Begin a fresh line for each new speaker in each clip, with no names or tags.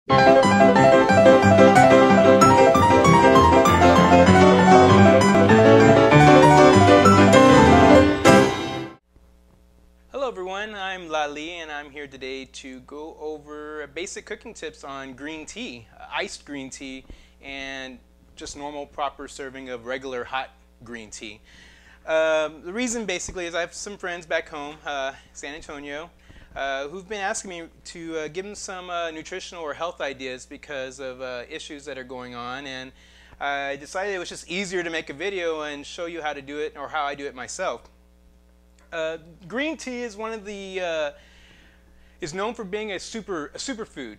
Hello everyone, I'm Lee and I'm here today to go over basic cooking tips on green tea, iced green tea, and just normal proper serving of regular hot green tea. The reason basically is I have some friends back home, San Antonio, who've been asking me to give them some nutritional or health ideas because of issues that are going on, and I decided it was just easier to make a video and show you how to do it or how I do it myself. Green tea is one of the is known for being a superfood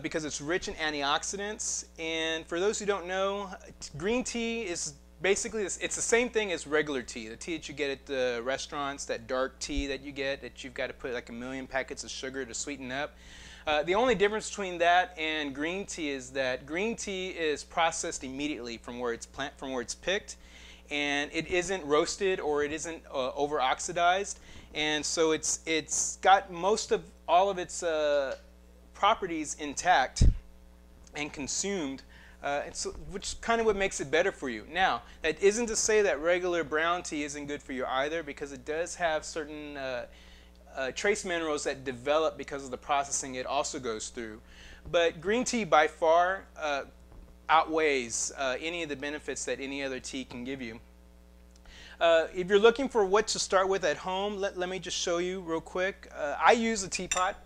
because it's rich in antioxidants. And for those who don't know, green tea is basically it's the same thing as regular tea. The tea that you get at the restaurants, that dark tea that you get that you've got to put like 1,000,000 packets of sugar to sweeten up. The only difference between that and green tea is that green tea is processed immediately from where it's picked. And it isn't roasted or it isn't over oxidized, and so it's got most of all of its properties intact and consumed, which kind of what makes it better for you. Now, that isn't to say that regular brown tea isn't good for you either, because it does have certain trace minerals that develop because of the processing it also goes through. But green tea by far outweighs any of the benefits that any other tea can give you. If you're looking for what to start with at home, let me just show you real quick. I use a teapot.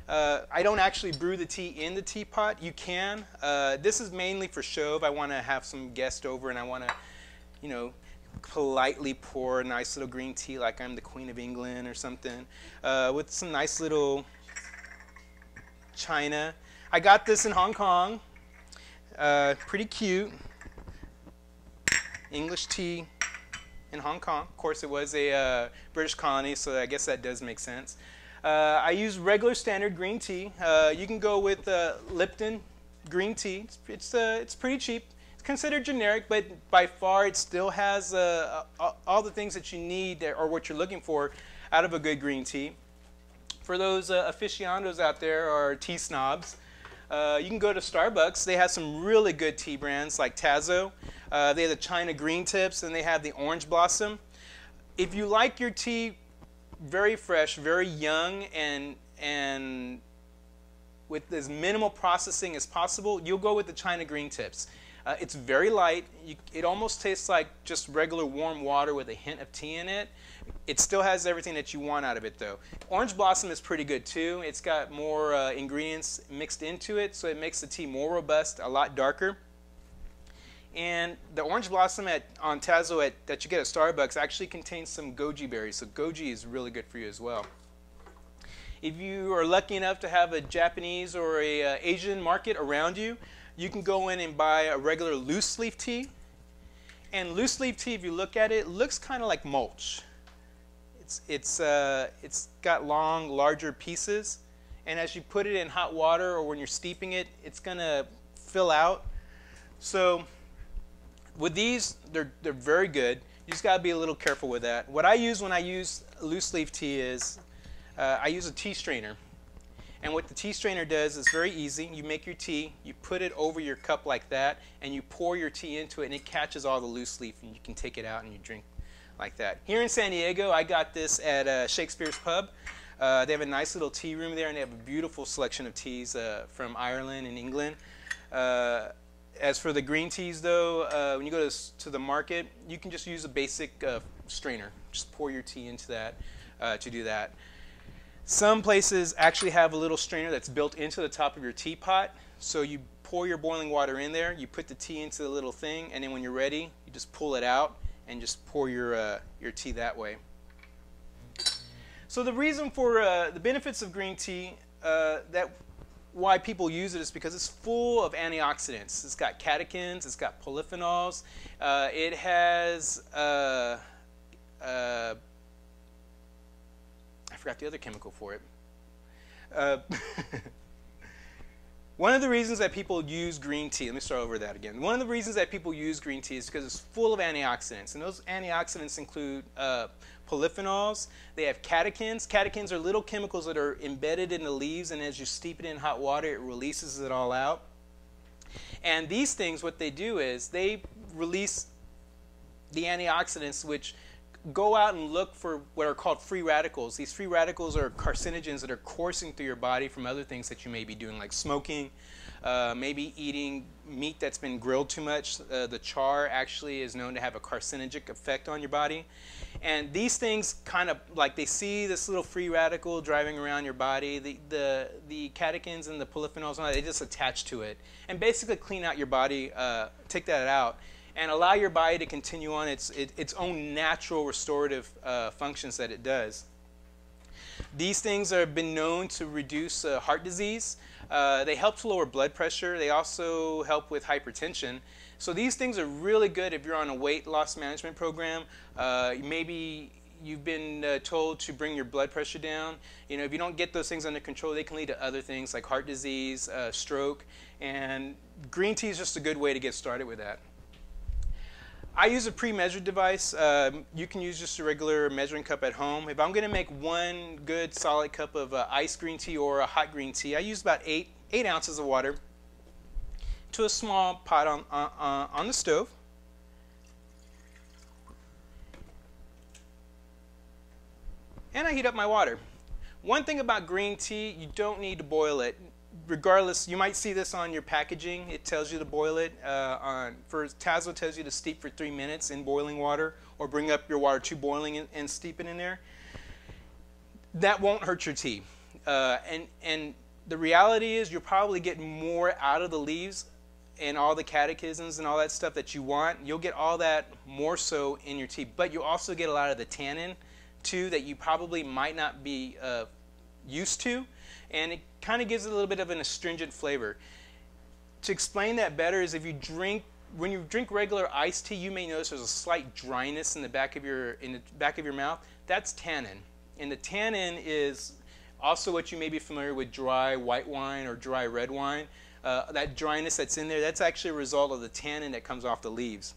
I don't actually brew the tea in the teapot. You can. This is mainly for show. If I want to have some guest over and I want to, you know, politely pour a nice little green tea like I'm the Queen of England or something, with some nice little china. I got this in Hong Kong. Pretty cute. English tea in Hong Kong. Of course, it was a British colony, so I guess that does make sense. I use regular standard green tea. You can go with Lipton green tea. It's pretty cheap. It's considered generic, but by far it still has all the things that you need or what you're looking for out of a good green tea. For those aficionados out there or tea snobs, you can go to Starbucks. They have some really good tea brands like Tazo. They have the China Green Tips, and they have the Orange Blossom. If you like your tea very fresh, very young, and with as minimal processing as possible, you'll go with the China Green Tips. It's very light. It almost tastes like just regular warm water with a hint of tea in it. It still has everything that you want out of it, though. Orange Blossom is pretty good, too. It's got more ingredients mixed into it, so it makes the tea more robust, a lot darker. And the Orange Blossom on Tazo that you get at Starbucks actually contains some goji berries, so goji is really good for you as well. If you are lucky enough to have a Japanese or a Asian market around you, you can go in and buy a regular loose leaf tea. And loose leaf tea, if you look at it, looks kind of like mulch. It's got long, larger pieces, and as you put it in hot water or when you're steeping it, it's gonna fill out. So with these, they're very good. You just gotta be a little careful with that. What I use when I use loose leaf tea is I use a tea strainer. And what the tea strainer does is very easy. You make your tea, you put it over your cup like that, and you pour your tea into it, and it catches all the loose leaf, and you can take it out and you drink like that. Here in San Diego, I got this at Shakespeare's Pub. They have a nice little tea room there, and they have a beautiful selection of teas from Ireland and England. As for the green teas, though, when you go to the market, you can just use a basic strainer. Just pour your tea into that to do that. Some places actually have a little strainer that's built into the top of your teapot. So you pour your boiling water in there, you put the tea into the little thing, and then when you're ready, you just pull it out and just pour your tea that way. So the reason for the benefits of green tea, why people use it is because it's full of antioxidants. It's got catechins, it's got polyphenols, it has I forgot the other chemical for it. One of the reasons that people use green tea, let me start over that again. One of the reasons that people use green tea is because it's full of antioxidants. And those antioxidants include polyphenols. They have catechins. Catechins are little chemicals that are embedded in the leaves, and as you steep it in hot water, it releases it all out. And these things, what they do is they release the antioxidants, which go out and look for what are called free radicals. These free radicals are carcinogens that are coursing through your body from other things that you may be doing, like smoking, maybe eating meat that's been grilled too much. The char actually is known to have a carcinogenic effect on your body. And these things kind of, like, they see this little free radical driving around your body, the catechins and the polyphenols, they just attach to it and basically clean out your body, take that out, and allow your body to continue on its own natural restorative functions that it does. These things have been known to reduce heart disease. They help to lower blood pressure. They also help with hypertension. So these things are really good if you're on a weight loss management program. Maybe you've been told to bring your blood pressure down. You know, if you don't get those things under control, they can lead to other things like heart disease, stroke, and green tea is just a good way to get started with that. I use a pre-measured device. You can use just a regular measuring cup at home. If I'm going to make one good solid cup of iced green tea or a hot green tea, I use about 8 ounces of water to a small pot on the stove. And I heat up my water. One thing about green tea, you don't need to boil it. Regardless, you might see this on your packaging. It tells you to boil it. For Tazo, it tells you to steep for 3 minutes in boiling water, or bring up your water to boiling and steep it in there. That won't hurt your tea. And the reality is, you'll probably get more out of the leaves and all the catechisms and all that stuff that you want. You'll get all that more so in your tea, but you'll also get a lot of the tannin too that you probably might not be used to, and it kind of gives it a little bit of an astringent flavor. To explain that better is, when you drink regular iced tea, you may notice there's a slight dryness in the back of your mouth. That's tannin, and the tannin is also what you may be familiar with dry white wine or dry red wine. That dryness that's in there, that's actually a result of the tannin that comes off the leaves.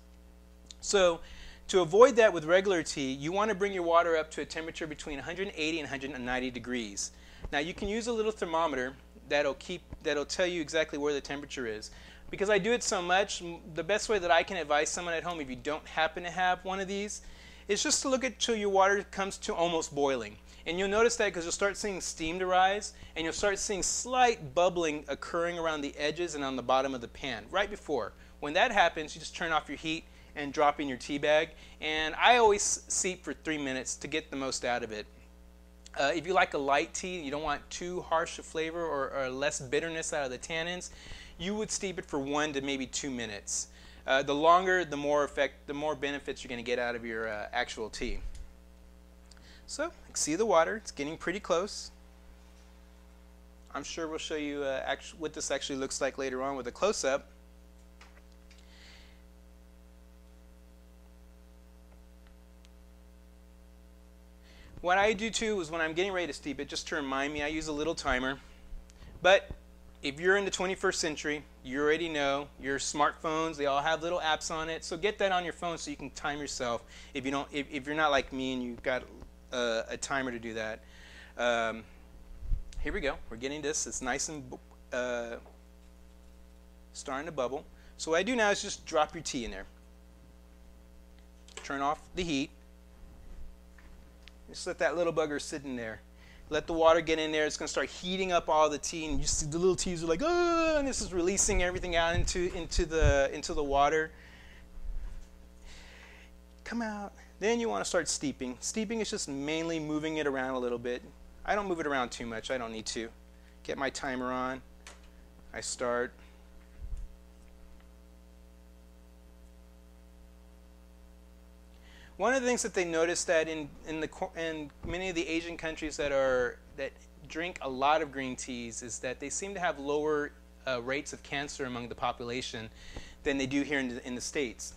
So to avoid that with regular tea, you want to bring your water up to a temperature between 180 and 190 degrees. Now you can use a little thermometer that'll tell you exactly where the temperature is. Because I do it so much, the best way that I can advise someone at home, if you don't happen to have one of these, is just to look until your water comes to almost boiling. And you'll notice that because you'll start seeing steam to rise, and you'll start seeing slight bubbling occurring around the edges and on the bottom of the pan right before. When that happens, you just turn off your heat and drop in your tea bag. And I always steep for 3 minutes to get the most out of it. If you like a light tea, you don't want too harsh a flavor or less bitterness out of the tannins, you would steep it for 1 to maybe 2 minutes. The longer, the more benefits you're going to get out of your actual tea. So, see the water, it's getting pretty close. I'm sure we'll show you what this actually looks like later on with a close-up. What I do too is when I'm getting ready to steep it, just to remind me, I use a little timer. But if you're in the 21st century, you already know your smartphones, they all have little apps on it. So get that on your phone so you can time yourself if you're not like me and you've got a timer to do that. Here we go. We're getting this. It's nice and starting to bubble. So what I do now is just drop your tea in there. Turn off the heat. Just let that little bugger sit in there. Let the water get in there. It's going to start heating up all the tea, and you see the little teas are like, oh, and this is releasing everything out into the water. Come out. Then you want to start steeping. Steeping is just mainly moving it around a little bit. I don't move it around too much. I don't need to. Get my timer on. I start. One of the things that they noticed that in many of the Asian countries that drink a lot of green teas is that they seem to have lower rates of cancer among the population than they do here in the States.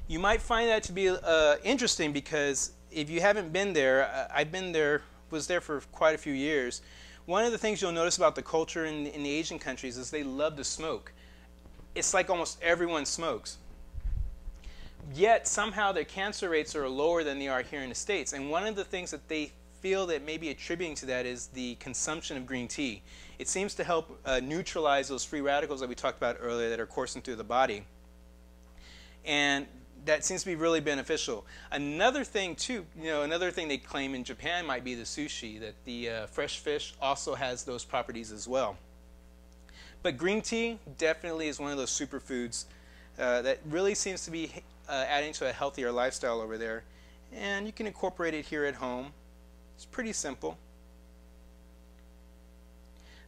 You might find that to be interesting because if you haven't been there, I've been there, was there for quite a few years. one of the things you'll notice about the culture in the Asian countries is they love to smoke. It's like almost everyone smokes. Yet somehow their cancer rates are lower than they are here in the States. And one of the things that they feel that may be attributing to that is the consumption of green tea. It seems to help neutralize those free radicals that we talked about earlier that are coursing through the body. And that seems to be really beneficial. Another thing too, another thing they claim in Japan might be the sushi, that the fresh fish also has those properties as well. But green tea definitely is one of those superfoods that really seems to be adding to a healthier lifestyle over there. And you can incorporate it here at home. It's pretty simple.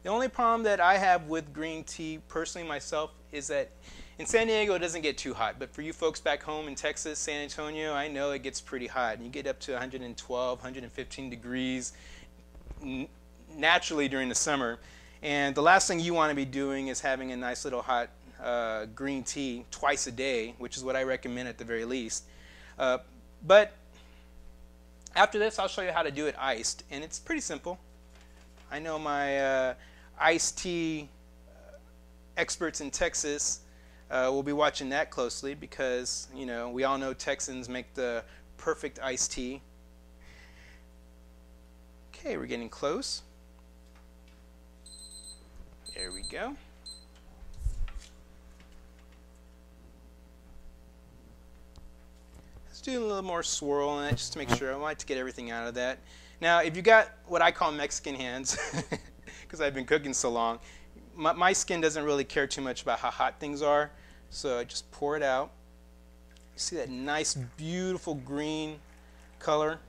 The only problem that I have with green tea, personally myself, is that in San Diego it doesn't get too hot. But for you folks back home in Texas, San Antonio, I know it gets pretty hot. And you get up to 112, 115 degrees naturally during the summer. And the last thing you want to be doing is having a nice little hot green tea twice a day, which is what I recommend at the very least. But after this, I'll show you how to do it iced, and it's pretty simple. I know my iced tea experts in Texas will be watching that closely because, we all know Texans make the perfect iced tea. Okay, we're getting close. There we go. Let's do a little more swirl on it just to make sure. I like to get everything out of that. Now, if you got what I call Mexican hands, because I've been cooking so long, my skin doesn't really care too much about how hot things are, so I just pour it out. You see that nice, beautiful green color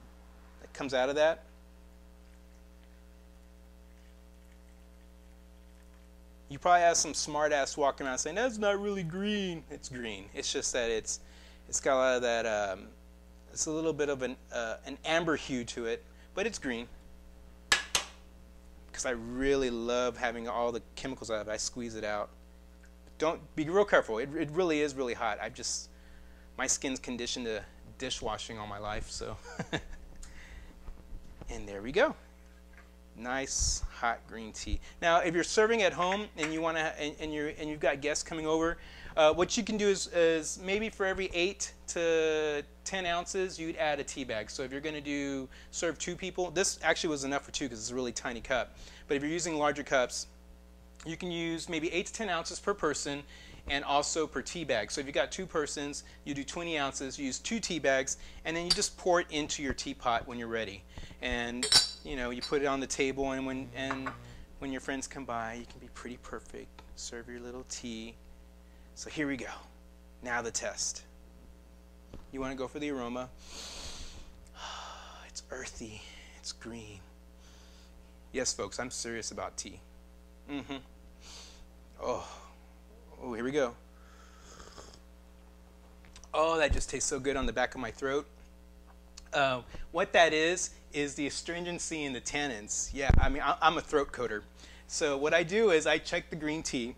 that comes out of that? You probably have some smart ass walking around saying, that's not really green. It's green. It's just that it's got a lot of that, it's a little bit of an amber hue to it, but it's green. Because I really love having all the chemicals out of it. I squeeze it out. Don't be real careful. It really is really hot. My skin's conditioned to dishwashing all my life, so. And there we go. Nice hot green tea. Now, if you're serving at home and you want to, and you've got guests coming over, what you can do is maybe for every 8 to 10 ounces, you'd add a tea bag. So if you're going to serve 2 people, this actually was enough for 2 because it's a really tiny cup. But if you're using larger cups, you can use maybe 8 to 10 ounces per person and also per tea bag. So if you've got 2 persons, you do 20 ounces, you use 2 tea bags, and then you just pour it into your teapot when you're ready. And you put it on the table, and when your friends come by, you can be pretty perfect. Serve your little tea. So here we go. Now the test. You want to go for the aroma. It's earthy. It's green. Yes, folks, I'm serious about tea. Oh, here we go. Oh, that just tastes so good on the back of my throat. What that is the astringency and the tannins. Yeah, I mean, I'm a throat coater. So what I do is I check the green tea,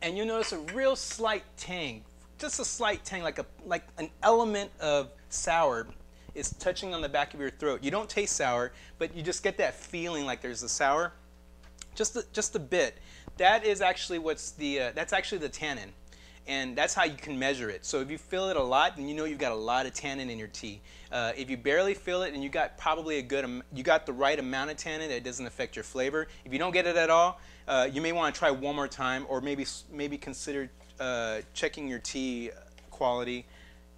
and you'll notice a real slight tang, just a slight tang, like an element of sour is touching on the back of your throat. You don't taste sour, but you just get that feeling like there's a sour, just a bit. That is actually that's actually the tannin. And that's how you can measure it. So if you feel it a lot, then you know you've got a lot of tannin in your tea. If you barely feel it and you got probably you got the right amount of tannin, it doesn't affect your flavor. If you don't get it at all, you may want to try one more time, or maybe consider checking your tea quality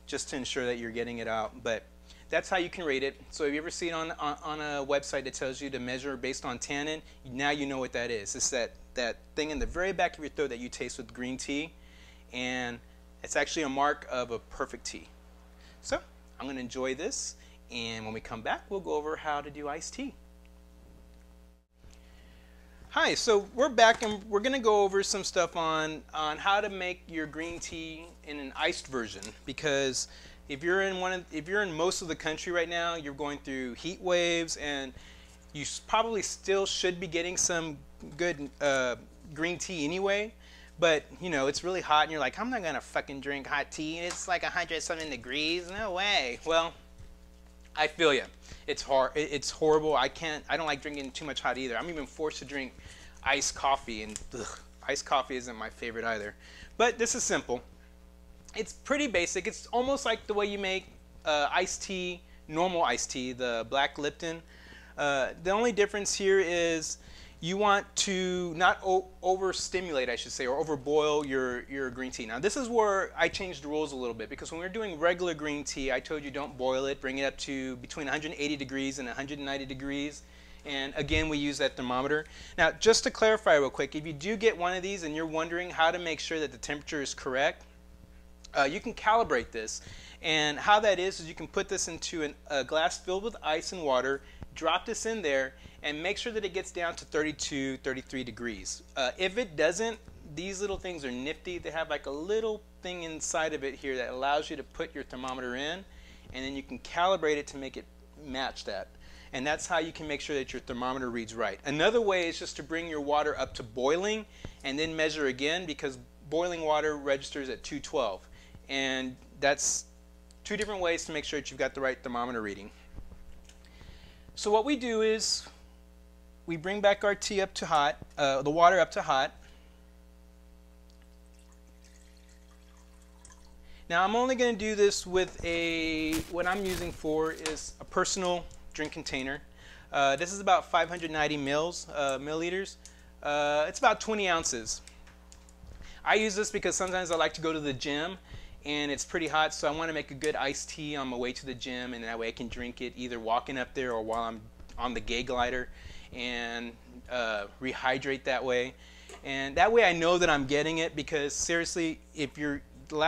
just to ensure that you're getting it out. But that's how you can rate it. So if you ever see it on a website that tells you to measure based on tannin, now you know what that is. It's that thing in the very back of your throat that you taste with green tea. And it's actually a mark of a perfect tea. So I'm going to enjoy this, and when we come back, we'll go over how to do iced tea. Hi, so we're back, and we're going to go over some stuff on how to make your green tea in an iced version. Because if you're in most of the country right now, you're going through heat waves, and you probably still should be getting some good green tea anyway. But, it's really hot, and you're like, I'm not going to fucking drink hot tea. It's like 100-something degrees. No way. Well, I feel you. It's hard. It's horrible. I don't like drinking too much hot either. I'm even forced to drink iced coffee, and ugh, iced coffee isn't my favorite either. But this is simple. It's pretty basic. It's almost like the way you make iced tea, normal iced tea, the black Lipton. The only difference here is you want to not overstimulate, I should say, or overboil your green tea. Now, this is where I changed the rules a little bit, because when we were doing regular green tea, I told you don't boil it, bring it up to between 180 degrees and 190 degrees. And again, we use that thermometer. Now, just to clarify real quick, if you do get one of these and you're wondering how to make sure that the temperature is correct, you can calibrate this. And how that is you can put this into a glass filled with ice and water, drop this in there, and make sure that it gets down to 32, 33 degrees. If it doesn't, these little things are nifty. They have like a little thing inside of it here that allows you to put your thermometer in, and then you can calibrate it to make it match that. And that's how you can make sure that your thermometer reads right. Another way is just to bring your water up to boiling and then measure again, because boiling water registers at 212. And that's two different ways to make sure that you've got the right thermometer reading. So what we do is we bring back our tea up to hot, the water up to hot. Now I'm only going to do this with what I'm using for is a personal drink container. This is about 590 milliliters. It's about 20 ounces. I use this because sometimes I like to go to the gym and it's pretty hot, so I want to make a good iced tea on my way to the gym, and that way I can drink it either walking up there or while I'm on the gay glider and rehydrate that way. And that way I know that I'm getting it, because seriously, if you're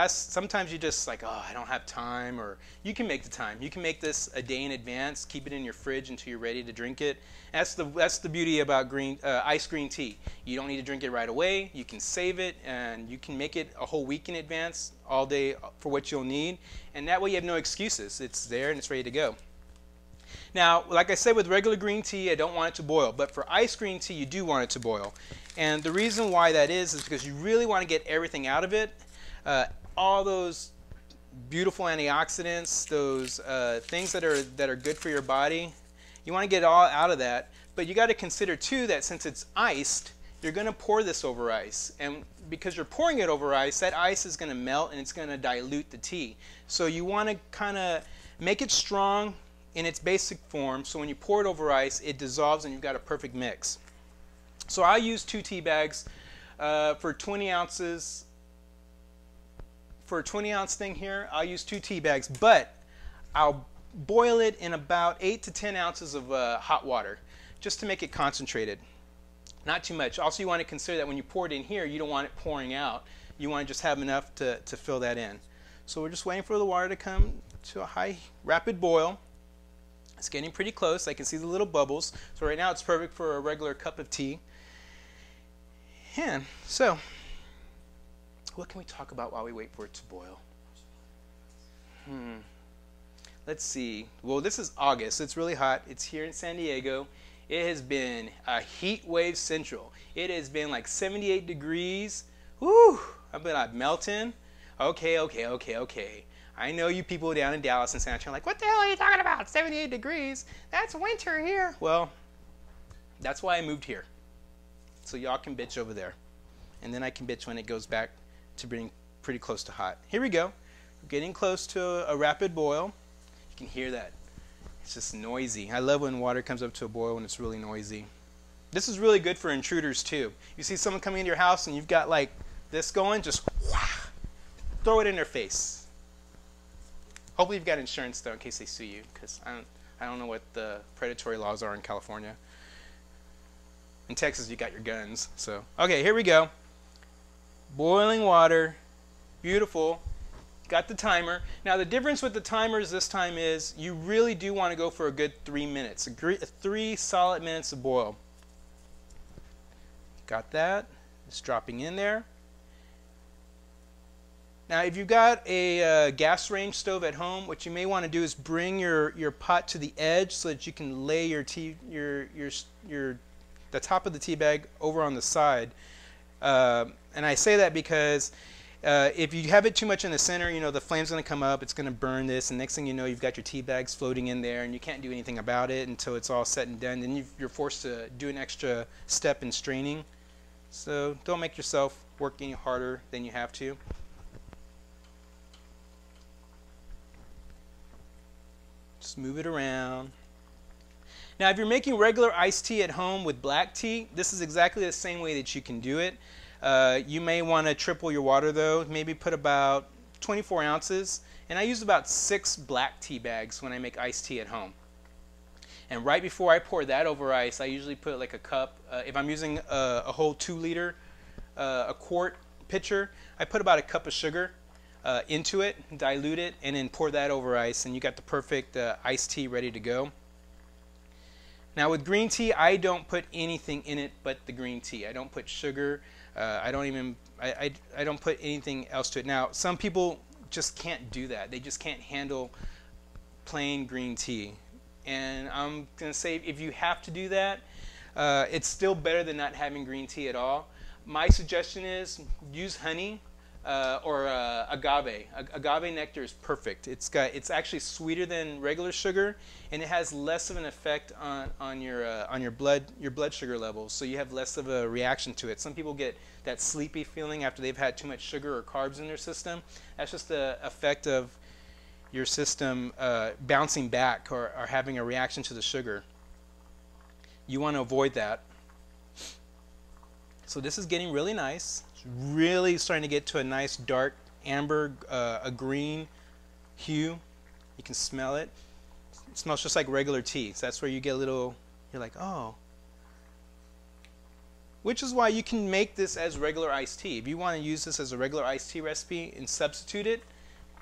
sometimes you just like, oh, I don't have time, or you can make the time. You can make this a day in advance, keep it in your fridge until you're ready to drink it. That's the beauty about iced green tea. You don't need to drink it right away. You can save it, and you can make it a whole week in advance, all day for what you'll need. And that way you have no excuses. It's there and it's ready to go. Now, like I said, with regular green tea, I don't want it to boil. But for iced green tea, you do want it to boil. And the reason why that is because you really want to get everything out of it. All those beautiful antioxidants, those things that are good for your body, you want to get it all out of that. But you got to consider too that since it's iced, you're going to pour this over ice, and because you're pouring it over ice, that ice is going to melt and it's going to dilute the tea. So you want to kind of make it strong in its basic form, so when you pour it over ice, it dissolves and you've got a perfect mix. So I use 2 tea bags for 20 ounces. For a 20-ounce thing here, I'll use 2 tea bags, but I'll boil it in about 8 to 10 ounces of hot water, just to make it concentrated. Not too much. Also, you want to consider that when you pour it in here, you don't want it pouring out. You want to just have enough to fill that in. So we're just waiting for the water to come to a high, rapid boil. It's getting pretty close. I can see the little bubbles. So right now it's perfect for a regular cup of tea. And so, what can we talk about while we wait for it to boil? Let's see. Well, this is August. It's really hot. It's here in San Diego. It has been a heat wave central. It has been like 78 degrees. Woo! I've been like melting. Okay. I know you people down in Dallas and San Antonio are like, what the hell are you talking about? 78 degrees? That's winter here. Well, that's why I moved here. So y'all can bitch over there. And then I can bitch when it goes back to being pretty close to hot. Here we go. We're getting close to a rapid boil. You can hear that. It's just noisy. I love when water comes up to a boil when it's really noisy. This is really good for intruders too. You see someone coming into your house and you've got like this going, just throw it in their face. Hopefully you've got insurance though in case they sue you, because I don't know what the predatory laws are in California. In Texas you got your guns. So okay, here we go. Boiling water, beautiful. Got the timer. Now the difference with the timers this time is you really do want to go for a good 3 minutes, 3 solid minutes of boil. Got that? It's dropping in there. Now if you've got a gas range stove at home, what you may want to do is bring your pot to the edge so that you can lay the top of the tea bag over on the side. And I say that because If you have it too much in the center, you know, the flame's going to come up, it's going to burn this, and next thing you know, you've got your tea bags floating in there, and you can't do anything about it until it's all said and done. Then you're forced to do an extra step in straining. So don't make yourself work any harder than you have to. Just move it around. Now, if you're making regular iced tea at home with black tea, this is exactly the same way that you can do it. You may want to triple your water though, maybe put about 24 ounces. And I use about 6 black tea bags when I make iced tea at home. And right before I pour that over ice, I usually put like a cup. If I'm using a whole 2 liter, a quart pitcher, I put about a cup of sugar into it, dilute it, and then pour that over ice, and you got the perfect iced tea ready to go. Now with green tea, I don't put anything in it but the green tea. I don't put sugar. I don't put anything else to it. Now some people just can't do that. They just can't handle plain green tea. And I'm gonna say if you have to do that, it's still better than not having green tea at all. My suggestion is use honey or agave. Agave nectar is perfect. It's actually sweeter than regular sugar, and it has less of an effect on your blood sugar levels. So you have less of a reaction to it. Some people get that sleepy feeling after they've had too much sugar or carbs in their system. That's just the effect of your system bouncing back or having a reaction to the sugar. You want to avoid that. So this is getting really nice. It's really starting to get to a nice dark amber, a green hue. You can smell it. It smells just like regular tea. So that's where you get a little, you're like, oh. Which is why you can make this as regular iced tea. If you want to use this as a regular iced tea recipe and substitute it,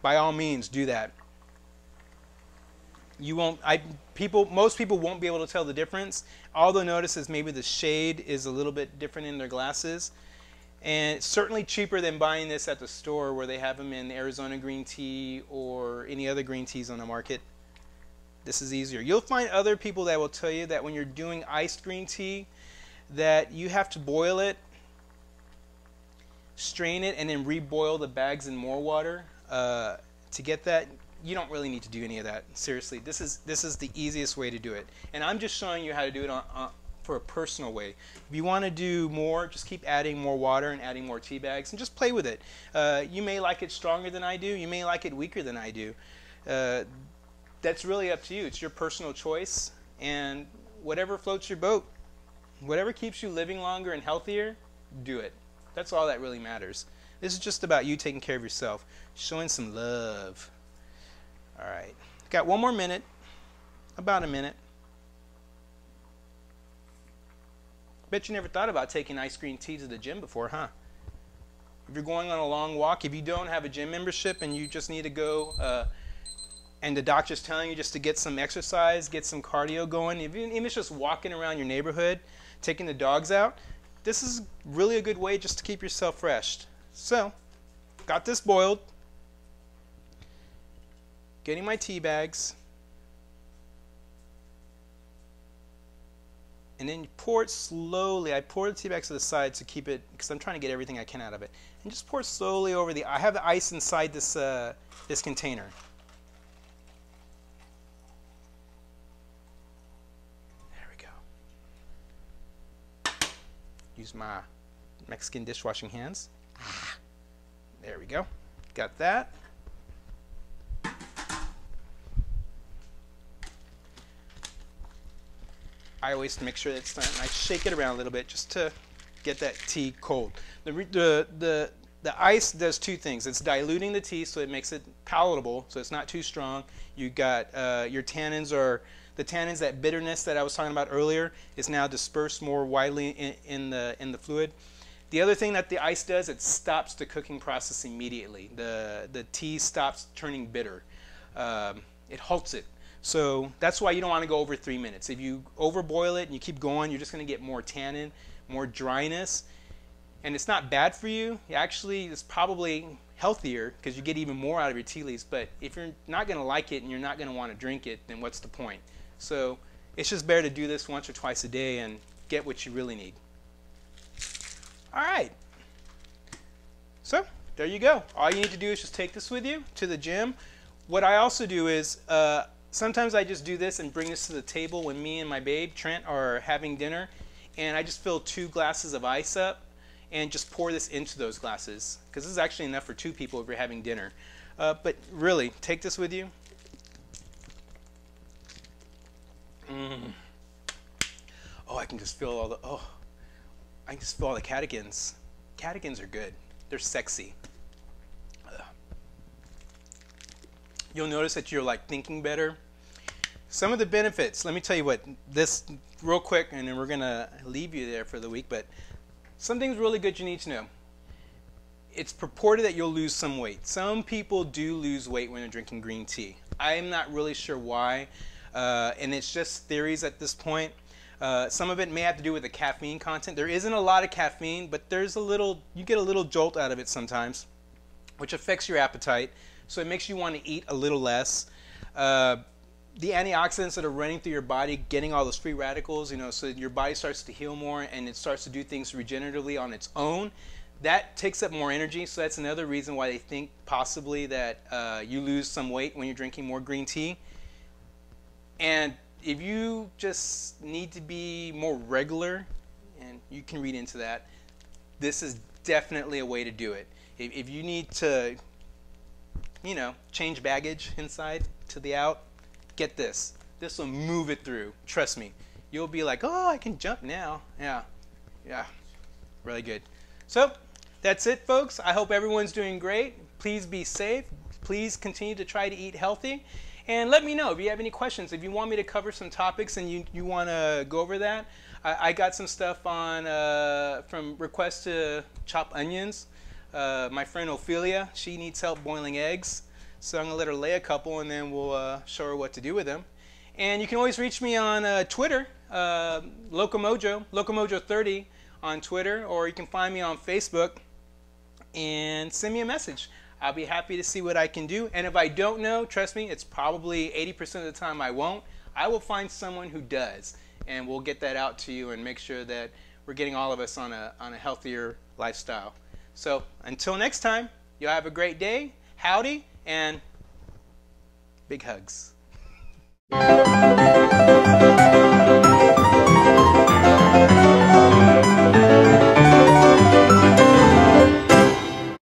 by all means do that. You won't, most people won't be able to tell the difference. All they'll notice is maybe the shade is a little bit different in their glasses. And it's certainly cheaper than buying this at the store where they have them in Arizona green tea or any other green teas on the market. This is easier. You'll find other people that will tell you that when you're doing iced green tea, that you have to boil it, strain it, and then reboil the bags in more water to get that. You don't really need to do any of that. Seriously, this is the easiest way to do it. And I'm just showing you how to do it for a personal way. If you want to do more, just keep adding more water and adding more tea bags and just play with it. You may like it stronger than I do. You may like it weaker than I do. That's really up to you. It's your personal choice. And whatever floats your boat, whatever keeps you living longer and healthier, do it. That's all that really matters. This is just about you taking care of yourself, showing some love. All right, got one more minute, about a minute. Bet you never thought about taking ice green tea to the gym before, huh? If you're going on a long walk, if you don't have a gym membership and you just need to go and the doctor's telling you just to get some exercise, get some cardio going, even if it's just walking around your neighborhood, taking the dogs out, this is really a good way just to keep yourself fresh. So, got this boiled. Getting my tea bags, and then you pour it slowly. I pour the tea bags to the side to keep it, because I'm trying to get everything I can out of it. And just pour it slowly over I have the ice inside this this container. There we go. Use my Mexican dishwashing hands. There we go. Got that. I always make sure that it's done. I shake it around a little bit just to get that tea cold. The ice does two things. It's diluting the tea so it makes it palatable, so it's not too strong. You got your tannins, or the tannins, that bitterness that I was talking about earlier, is now dispersed more widely in the fluid. The other thing that the ice does, it stops the cooking process immediately. The tea stops turning bitter. It halts it. So that's why you don't want to go over 3 minutes. If you overboil it and you keep going, you're just going to get more tannin, more dryness. And it's not bad for you. Actually, it's probably healthier because you get even more out of your tea leaves. But if you're not going to like it and you're not going to want to drink it, then what's the point? So it's just better to do this once or twice a day and get what you really need. All right. So there you go. All you need to do is just take this with you to the gym. What I also do is sometimes I just do this and bring this to the table when me and my babe, Trent, are having dinner. And I just fill 2 glasses of ice up and just pour this into those glasses. Because this is actually enough for 2 people if you're having dinner. But really, take this with you. Oh, I can just feel all the, I can just feel all the catechins. Catechins are good. They're sexy. You'll notice that you're like thinking better. Some of the benefits, let me tell you what, this real quick, and then we're going to leave you there for the week, but something's really good you need to know. It's purported that you'll lose some weight. Some people do lose weight when they're drinking green tea. I'm not really sure why, and it's just theories at this point. Some of it may have to do with the caffeine content. There isn't a lot of caffeine, but there's a little, you get a little jolt out of it sometimes, which affects your appetite, so it makes you want to eat a little less. The antioxidants that are running through your body, getting all those free radicals, you know, so your body starts to heal more and it starts to do things regeneratively on its own. That takes up more energy, so that's another reason why they think possibly that you lose some weight when you're drinking more green tea. And if you just need to be more regular, and you can read into that, this is definitely a way to do it. If you need to, you know, change baggage inside to the out, get this. This will move it through. Trust me. You'll be like, oh, I can jump now. Yeah. Really good. So that's it, folks. I hope everyone's doing great. Please be safe. Please continue to try to eat healthy. And let me know if you have any questions. If you want me to cover some topics and you want to go over that, I got some stuff on from requests to chop onions. My friend Ophelia, she needs help boiling eggs. So I'm going to let her lay a couple, and then we'll show her what to do with them. And you can always reach me on Twitter, Locomojo30 on Twitter, or you can find me on Facebook and send me a message. I'll be happy to see what I can do. And if I don't know, trust me, it's probably 80% of the time I won't. I will find someone who does, and we'll get that out to you and make sure that we're getting all of us on a healthier lifestyle. So until next time, you'll have a great day. Howdy. And big hugs.